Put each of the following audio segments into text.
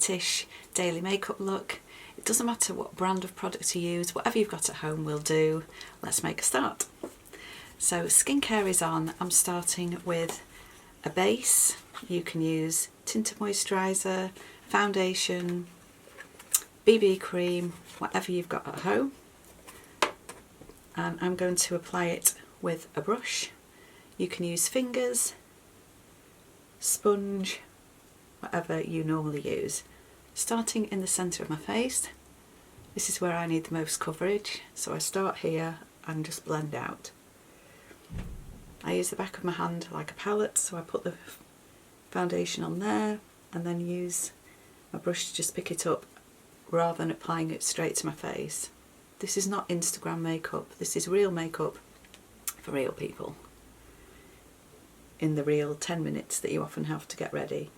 lightish daily makeup look. It doesn't matter what brand of product you use, whatever you've got at home will do. Let's make a start. So skincare is on. I'm starting with a base. You can use tinted moisturiser, foundation, BB cream, whatever you've got at home. And I'm going to apply it with a brush. You can use fingers, sponge, whatever you normally use. Starting in the centre of my face. This is where I need the most coverage, so I start here and just blend out. I use the back of my hand like a palette, so I put the foundation on there and then use my brush to just pick it up rather than applying it straight to my face. This is not Instagram makeup, this is real makeup for real people in the real 10 minutes that you often have to get ready.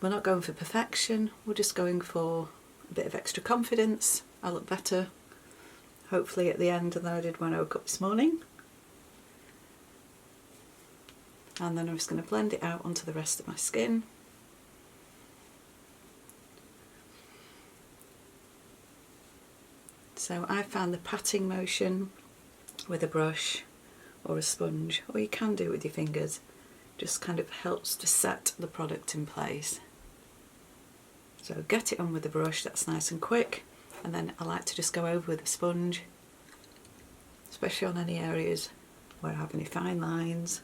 We're not going for perfection, we're just going for a bit of extra confidence. I look better, hopefully, at the end than I did when I woke up this morning. And then I'm just going to blend it out onto the rest of my skin. So I found the patting motion with a brush or a sponge, or you can do it with your fingers, just kind of helps to set the product in place. So get it on with the brush, that's nice and quick, and then I like to just go over with a sponge, especially on any areas where I have any fine lines.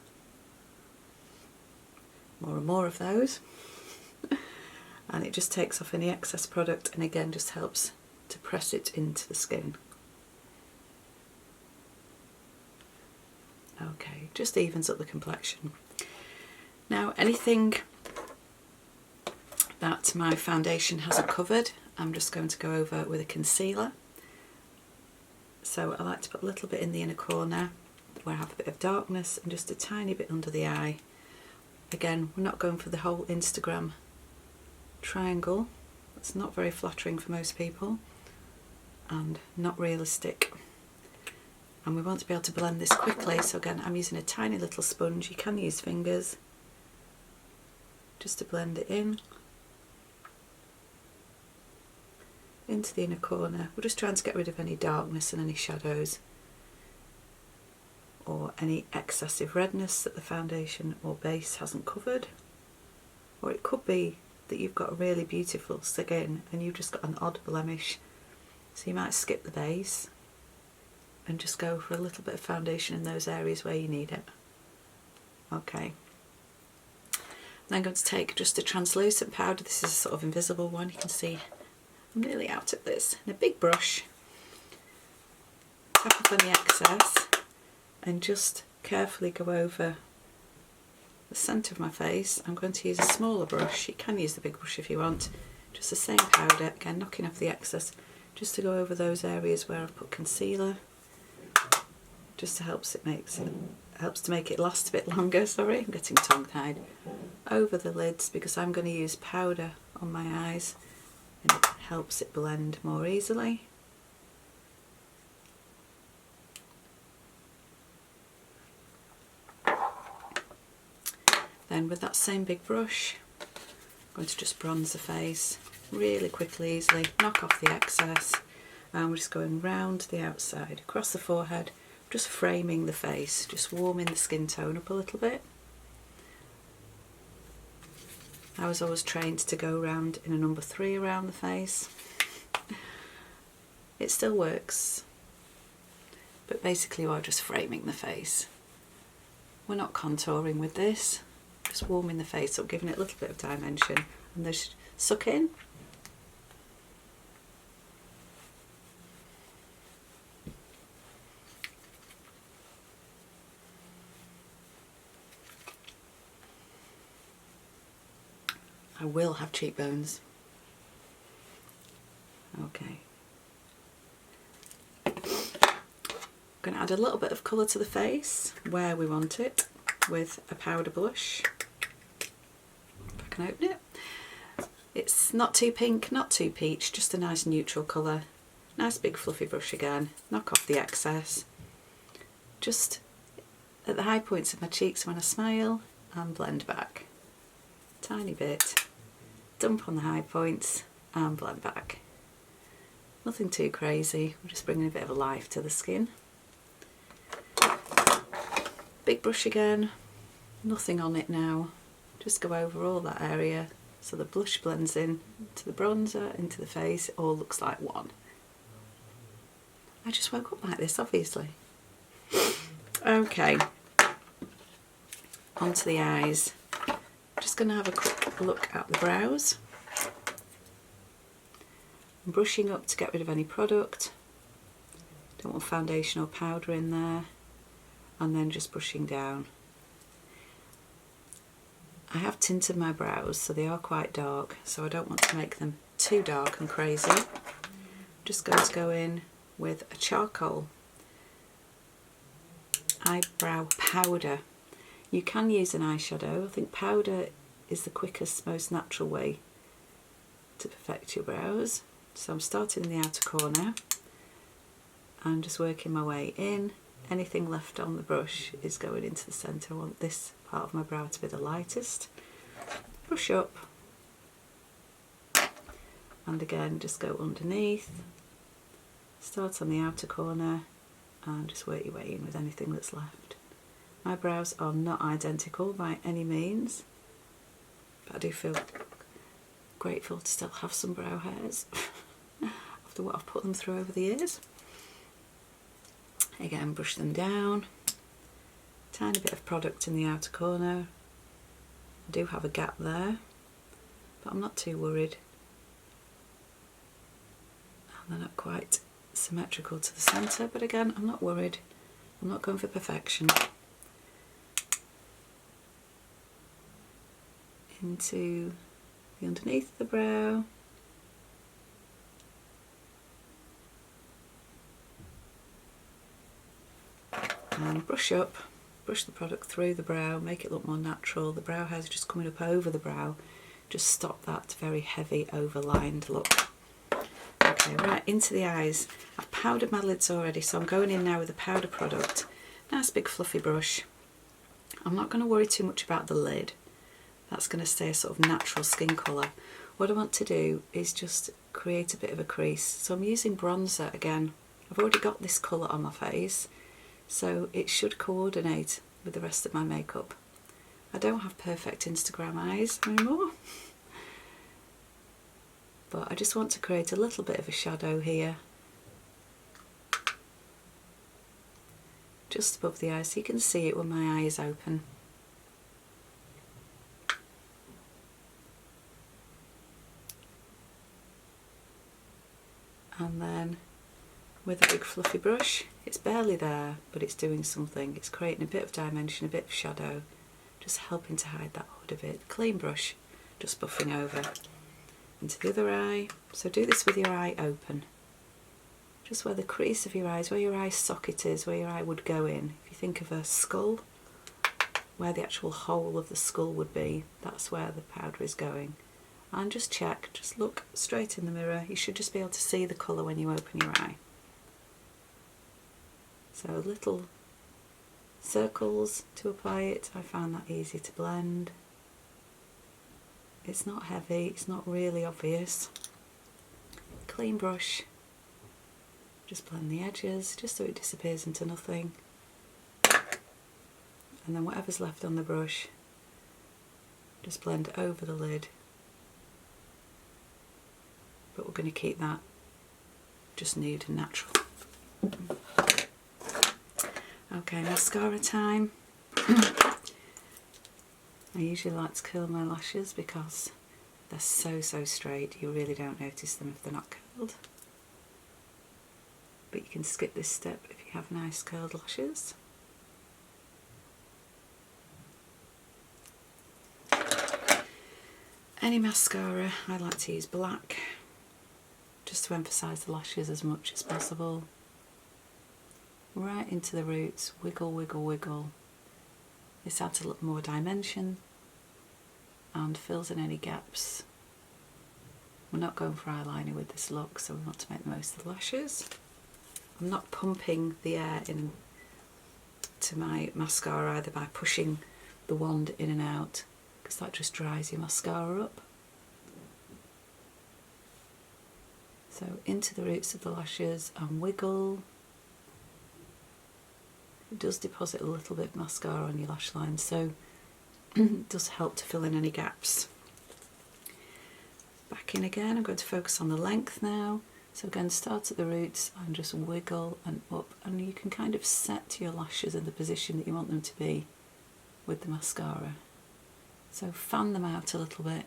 More and more of those. And it just takes off any excess product and again just helps to press it into the skin. Okay, just evens up the complexion. Now anything that my foundation hasn't covered, I'm just going to go over with a concealer. So I like to put a little bit in the inner corner where I have a bit of darkness and just a tiny bit under the eye. Again, we're not going for the whole Instagram triangle. That's not very flattering for most people and not realistic. And we want to be able to blend this quickly, so again I'm using a tiny little sponge. You can use fingers just to blend it in into the inner corner. We're just trying to get rid of any darkness and any shadows or any excessive redness that the foundation or base hasn't covered. Or it could be that you've got a really beautiful skin and you've just got an odd blemish, so you might skip the base and just go for a little bit of foundation in those areas where you need it. Okay. Then I'm going to take just a translucent powder. This is a sort of invisible one. You can see I'm nearly out of this. And a big brush. Tap off any excess and just carefully go over the centre of my face. I'm going to use a smaller brush. You can use the big brush if you want. Just the same powder, again knocking off the excess, just to go over those areas where I've put concealer. Just helps to make it last a bit longer. Sorry, I'm getting tongue-tied. Over the lids, because I'm going to use powder on my eyes and it helps it blend more easily. Then with that same big brush, I'm going to just bronze the face really quickly, easily, knock off the excess, and we're just going round the outside, across the forehead, just framing the face, just warming the skin tone up a little bit. I was always trained to go round in a number 3 around the face. It still works, but basically we're just framing the face. We're not contouring with this, just warming the face up, giving it a little bit of dimension, and just suck in. I will have cheekbones. Okay. I'm going to add a little bit of colour to the face where we want it with a powder blush. If I can open it. It's not too pink, not too peach, just a nice neutral colour. Nice big fluffy brush again. Knock off the excess. Just at the high points of my cheeks when I smile and blend back. Tiny bit. dump on the high points and blend back. Nothing too crazy, we're just bringing a bit of life to the skin. Big brush again, nothing on it now, just go over all that area so the blush blends in to the bronzer, into the face, it all looks like one. I just woke up like this, obviously. Okay, onto the eyes. Just going to have a quick look at the brows. I'm brushing up to get rid of any product. Don't want foundation or powder in there. And then just brushing down. I have tinted my brows, so they are quite dark, so I don't want to make them too dark and crazy. I'm just going to go in with a charcoal eyebrow powder. You can use an eyeshadow. I think powder is the quickest, most natural way to perfect your brows. So I'm starting in the outer corner and just working my way in. Anything left on the brush is going into the centre. I want this part of my brow to be the lightest. Brush up and again just go underneath. Start on the outer corner and just work your way in with anything that's left. My brows are not identical by any means, but I do feel grateful to still have some brow hairs after what I've put them through over the years. Again, brush them down. Tiny bit of product in the outer corner. I do have a gap there, but I'm not too worried. And they're not quite symmetrical to the centre, but again, I'm not worried. I'm not going for perfection. Into the underneath of the brow. And brush up, brush the product through the brow, make it look more natural. The brow hairs are just coming up over the brow. Just stop that very heavy overlined look. Okay, right, into the eyes. I've powdered my lids already, so I'm going in now with a powder product. Nice big fluffy brush. I'm not going to worry too much about the lid. That's going to stay a sort of natural skin colour. What I want to do is just create a bit of a crease. So I'm using bronzer again. I've already got this colour on my face, so it should coordinate with the rest of my makeup. I don't have perfect Instagram eyes anymore, but I just want to create a little bit of a shadow here, just above the eye, so you can see it when my eye is open. And then with a big fluffy brush, it's barely there, but it's doing something. It's creating a bit of dimension, a bit of shadow, just helping to hide that hood a bit. Clean brush, just buffing over. Into the other eye. So do this with your eye open. Just where the crease of your eyes, where your eye socket is, where your eye would go in. If you think of a skull, where the actual hole of the skull would be, that's where the powder is going. And just check, just look straight in the mirror. You should just be able to see the colour when you open your eye. So little circles to apply it. I found that easy to blend. It's not heavy, it's not really obvious. Clean brush. Just blend the edges, just so it disappears into nothing. And then whatever's left on the brush, just blend over the lid. But we're going to keep that just nude and natural. Okay, mascara time. I usually like to curl my lashes because they're so straight, you really don't notice them if they're not curled. But you can skip this step if you have nice curled lashes. Any mascara, I like to use black, just to emphasise the lashes as much as possible. Right into the roots, wiggle, wiggle, wiggle. This adds a little more dimension and fills in any gaps. We're not going for eyeliner with this look, so we want to make the most of the lashes. I'm not pumping the air in to my mascara either by pushing the wand in and out, because that just dries your mascara up. So into the roots of the lashes and wiggle. It does deposit a little bit of mascara on your lash line, so it does help to fill in any gaps. Back in again, I'm going to focus on the length now. So again, start at the roots and just wiggle and up, and you can kind of set your lashes in the position that you want them to be with the mascara. So fan them out a little bit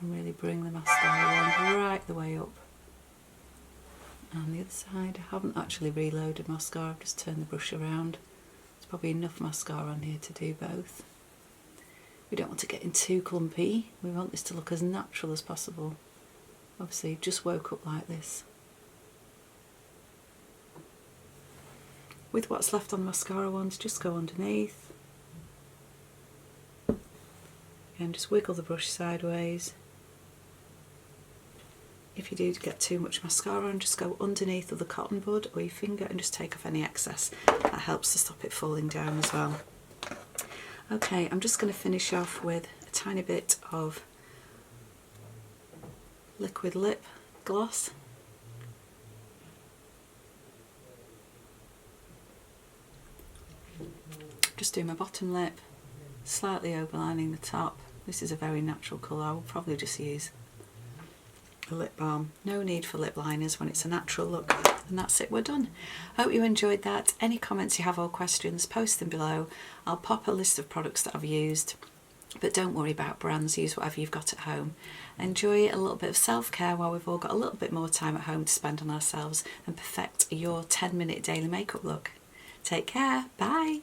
and really bring the mascara on right the way up. And the other side, I haven't actually reloaded mascara, I've just turned the brush around. There's probably enough mascara on here to do both. We don't want to get in too clumpy, we want this to look as natural as possible. Obviously, just woke up like this. With what's left on the mascara ones, just go underneath. Again, just wiggle the brush sideways. If you do get too much mascara on, just go underneath of the cotton bud or your finger and just take off any excess. That helps to stop it falling down as well. Okay, I'm just going to finish off with a tiny bit of liquid lip gloss. Just do my bottom lip, slightly overlining the top. This is a very natural colour, I will probably just use a lip balm. No need for lip liners when it's a natural look. And that's it, we're done. Hope you enjoyed that. Any comments you have or questions, post them below. I'll pop a list of products that I've used, but don't worry about brands, use whatever you've got at home. Enjoy a little bit of self-care while we've all got a little bit more time at home to spend on ourselves and perfect your 10-minute daily makeup look. Take care, bye!